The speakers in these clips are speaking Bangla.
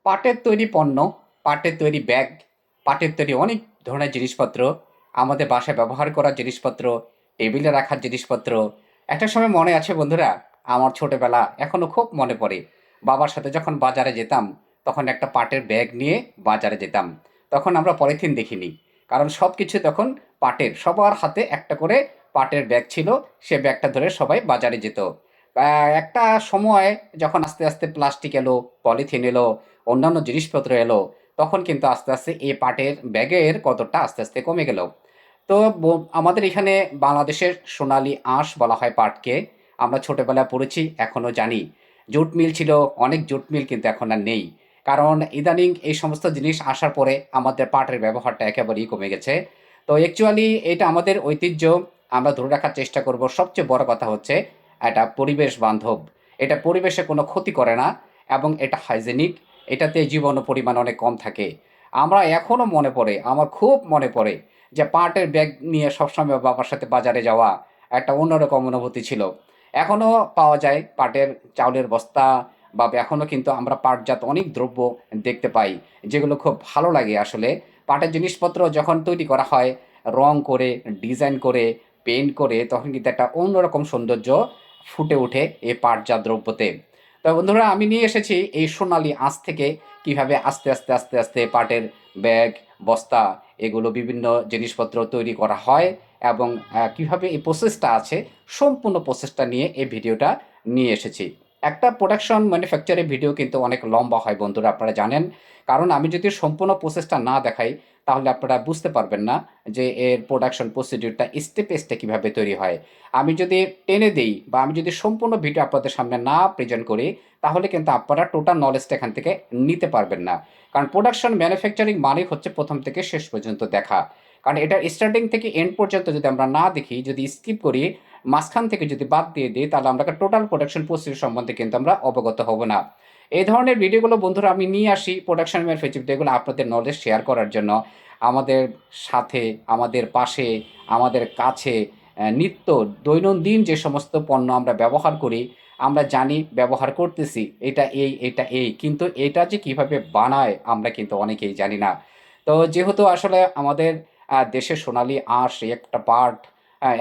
পাটের তৈরি পণ্য, পাটের তৈরি ব্যাগ, পাটের তৈরি অনেক ধরনের জিনিসপত্র, আমাদের বাসায় ব্যবহার করার জিনিসপত্র, টেবিলে রাখার জিনিসপত্র। একটা সময় মনে আছে বন্ধুরা, আমার ছোটবেলা এখনো খুব মনে পড়ে। বাবার সাথে যখন বাজারে যেতাম, তখন একটা পাটের ব্যাগ নিয়ে বাজারে যেতাম। তখন আমরা পলিথিন দেখিনি, কারণ সব কিছু তখন পাটের, সবার হাতে একটা করে পাটের ব্যাগ ছিল। সে ব্যাগটা ধরে সবাই বাজারে যেত। একটা সময় যখন আস্তে আস্তে প্লাস্টিক এলো, পলিথিন এলো, অন্যান্য জিনিসপত্র এলো, তখন কিন্তু আস্তে আস্তে এই পাটের ব্যাগের কদরটা আস্তে আস্তে কমে গেল। তো আমাদের এখানে বাংলাদেশের সোনালী আঁশ বলা হয় পাটকে। আমরা ছোটবেলায় পড়েছি, এখনো জানি। জুট মিল ছিল, অনেক জুট মিল কিন্তু এখন আর নেই। কারণ ইদানিং এই সমস্ত জিনিস আসার পরে আমাদের পাটের ব্যবহারটা একেবারেই কমে গেছে। তো অ্যাকচুয়ালি এটা আমাদের ঐতিহ্য, আমরা ধরে রাখার চেষ্টা করব। সবচেয়ে বড় কথা হচ্ছে এটা পরিবেশ বান্ধব। এটা পরিবেশে কোনো ক্ষতি করে না, এবং এটা হাইজেনিক। এটাতে জীবাণু পরিমাণ অনেক কম থাকে। আমরা এখনও মনে পড়ে, আমার খুব মনে পড়ে যে পাটের ব্যাগ নিয়ে সবসময় বাবার সাথে বাজারে যাওয়া একটা অন্যরকম অনুভূতি ছিল। এখনও পাওয়া যায় পাটের চাউলের বস্তা, বা এখনও কিন্তু আমরা পাটজাত অনেক দ্রব্য দেখতে পাই, যেগুলো খুব ভালো লাগে আসলে। পাটের জিনিসপত্র যখন তৈরি করা হয় রং করে, ডিজাইন করে, পেইন্ট করে, তখন কিন্তু একটা অন্যরকম সৌন্দর্য ফুটে ওঠে এই পাটজাত দ্রব্যতে। তো বন্ধুরা, আমি নিয়ে এসেছি এই সোনালী আঁশ থেকে কিভাবে আস্তে আস্তে আস্তে আস্তে পাটের ব্যাগ, বস্তা, এগুলো বিভিন্ন জিনিসপত্র তৈরি করা হয়, এবং কিভাবে এই প্রসেসটা আছে, সম্পূর্ণ প্রসেসটা নিয়ে এই ভিডিওটা নিয়ে এসেছি। একটা প্রোডাকশন ম্যানুফ্যাকচারের ভিডিও কিন্তু অনেক লম্বা হয় বন্ধুরা, আপনারা জানেন। কারণ আমি যদি সম্পূর্ণ প্রসেসটা না দেখাই, তাহলে আপনারা বুঝতে পারবেন না যে এর প্রোডাকশন প্রসিডিউরটা স্টেপ স্টেপে কীভাবে তৈরি হয়। আমি যদি টেনে দেই, বা আমি যদি সম্পূর্ণ ভিডিও আপনাদের সামনে না প্রেজেন্ট করি, তাহলে কিন্তু আপনারা টোটাল নলেজটা এখান থেকে নিতে পারবেন না। কারণ প্রোডাকশন ম্যানুফ্যাকচারিং মানে হচ্ছে প্রথম থেকে শেষ পর্যন্ত দেখা। কারণ এটা স্টার্টিং থেকে এন্ড পর্যন্ত যদি আমরা না দেখি, যদি স্কিপ করি, মাঝখান থেকে যদি বাদ দিয়ে দিই, তাহলে আমরা টোটাল প্রোডাকশন প্রসিডিউর সম্বন্ধে কিন্তু আমরা অবগত হব না। এই ধরনের ভিডিওগুলো বন্ধুরা আমি নিয়ে আসি প্রোডাকশন ম্যানুফ্যাকচারিং ভিডিওগুলো আপনাদের নলেজ শেয়ার করার জন্য। আমাদের সাথে, আমাদের পাশে, আমাদের কাছে নিত্য দৈনন্দিন যে সমস্ত পণ্য আমরা ব্যবহার করি, আমরা জানি ব্যবহার করতেছি, এটা এই, এটা এই, কিন্তু এটা যে কিভাবে বানায় আমরা কিন্তু অনেকেই জানি না। তো যেহেতু আসলে আমাদের দেশের সোনালী আঁশ এই একটা পার্ট,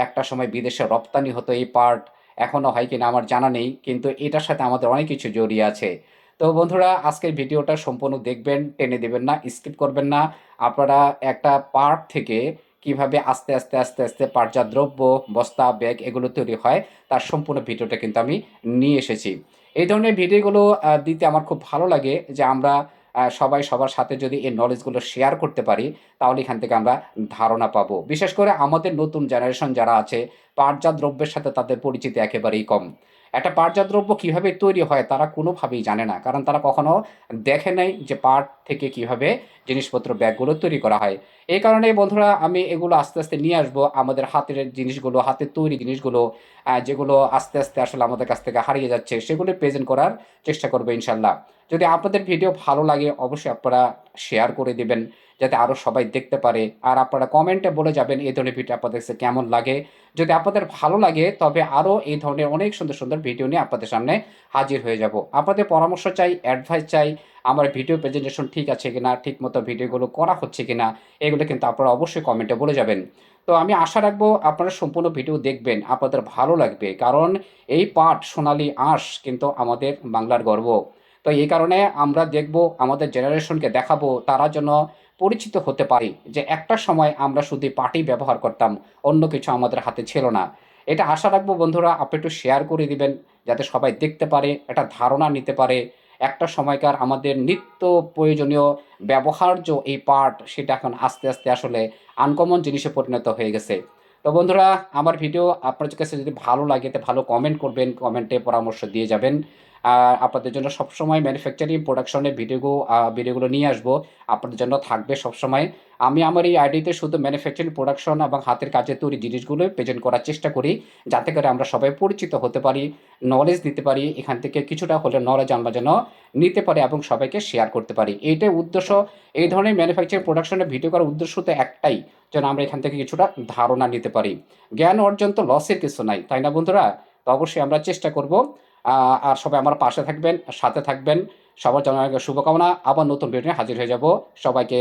একটা সময় বিদেশে রপ্তানি হতো এই পার্ট, এখনও হয় কিনা আমার জানা নেই, কিন্তু এটার সাথে আমাদের অনেক কিছু জড়িয়ে আছে। তো বন্ধুরা, আজকের ভিডিওটা সম্পূর্ণ দেখবেন, টেনে দেবেন না, স্কিপ করবেন না। আপনারা একটা পার্ট থেকে কিভাবে আস্তে আস্তে আস্তে আস্তে পাটজাত দ্রব্য, বস্তা, ব্যাগ এগুলো তৈরি হয়, তার সম্পূর্ণ ভিডিওটা কিন্তু আমি নিয়ে এসেছি। এই ধরনের ভিডিওগুলো দিতে আমার খুব ভালো লাগে, যে আমরা সবাই সবার সাথে যদি এই নলেজগুলো শেয়ার করতে পারি, তাহলে এখান থেকে আমরা ধারণা পাবো। বিশেষ করে আমাদের নতুন জেনারেশন যারা আছে, পাটজাত দ্রব্যের সাথে তাদের পরিচিতি একেবারেই কম। একটা পাটজাত দ্রব্য কীভাবে তৈরি হয় তারা কোনোভাবেই জানে না, কারণ তারা কখনো দেখে নাই যে পাট থেকে কিভাবে জিনিসপত্র, ব্যাগগুলো তৈরি করা হয়। এই কারণে বন্ধুরা আমি এগুলো আস্তে আস্তে নিয়ে আসবো, আমাদের হাতের জিনিসগুলো, হাতের তৈরি জিনিসগুলো, যেগুলো আস্তে আস্তে আসলে আমাদের কাছ থেকে হারিয়ে যাচ্ছে, সেগুলো প্রেজেন্ট করার চেষ্টা করবো ইনশাল্লাহ। যদি আপনাদের ভিডিও ভালো লাগে, অবশ্যই আপনারা শেয়ার করে দেবেন, যাতে আরও সবাই দেখতে পারে। আর আপনারা কমেন্টে বলে যাবেন এই ধরনের ভিডিও আপনাদের কাছে কেমন লাগে। যদি আপনাদের ভালো লাগে, তবে আরও এই ধরনের অনেক সুন্দর সুন্দর ভিডিও নিয়ে আপনাদের সামনে হাজির হয়ে যাব। আপনাদের পরামর্শ চাই, অ্যাডভাইস চাই, আমার ভিডিও প্রেজেন্টেশন ঠিক আছে কিনা, ঠিক মতো ভিডিওগুলো করা হচ্ছে কিনা, এগুলো কিন্তু আপনারা অবশ্যই কমেন্টে বলে যাবেন। তো আমি আশা রাখবো আপনারা সম্পূর্ণ ভিডিও দেখবেন, আপনাদের ভালো লাগবে। কারণ এই পাট, সোনালী আঁশ কিন্তু আমাদের বাংলার গর্ব। তো এই কারণে আমরা দেখব, আমাদের জেনারেশনকে দেখাবো, তারা যেন পরিচিত হতে পারি যে একটা সময় আমরা শুধু পাটই ব্যবহার করতাম, অন্য কিছু আমাদের হাতে ছিল না। এটা আশা রাখবো বন্ধুরা, আপনি একটু শেয়ার করে দিবেন, যাতে সবাই দেখতে পারে, একটা ধারণা নিতে পারে। একটা সময়কার আমাদের নিত্য প্রয়োজনীয় ব্যবহার্য এই পার্ট, সেটা এখন আস্তে আস্তে আসলে আনকমন জিনিসে পরিণত হয়ে গেছে। তো বন্ধুরা, আমার ভিডিও আপনার কাছে যদি ভালো লাগে, তো ভালো কমেন্ট করবেন, কমেন্টে পরামর্শ দিয়ে যাবেন। আর আপনাদের জন্য সবসময় ম্যানুফ্যাকচারিং প্রোডাকশনের ভিডিওগুলো নিয়ে আসবো, আপনাদের জন্য থাকবে সবসময়। আমি আমার এই আইডিতে শুধু ম্যানুফ্যাকচারিং প্রোডাকশন এবং হাতের কাজে তৈরি জিনিসগুলো প্রেজেন্ট করার চেষ্টা করি, যাতে করে আমরা সবাই পরিচিত হতে পারি, নলেজ নিতে পারি, এখান থেকে কিছুটা হলে নলেজ আমরা যেন নিতে পারি এবং সবাইকে শেয়ার করতে পারি। এইটাই উদ্দেশ্য। এই ধরনের ম্যানুফ্যাকচারিং প্রোডাকশনের ভিডিও করার উদ্দেশ্য তো একটাই, যেন আমরা এখান থেকে কিছুটা ধারণা নিতে পারি। জ্ঞান অর্জন তো লসের কিছু নাই, তাই না বন্ধুরা? তো অবশ্যই আমরা চেষ্টা করব। আর সবাই আমার পাশে থাকবেন, সাথে থাকবেন। সবার জন্য অনেক শুভকামনা। আবার নতুন ভিডিও নিয়ে হাজির হয়ে যাব। সবাইকে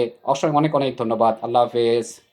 অনেক অনেক ধন্যবাদ। আল্লাহ হাফেজ।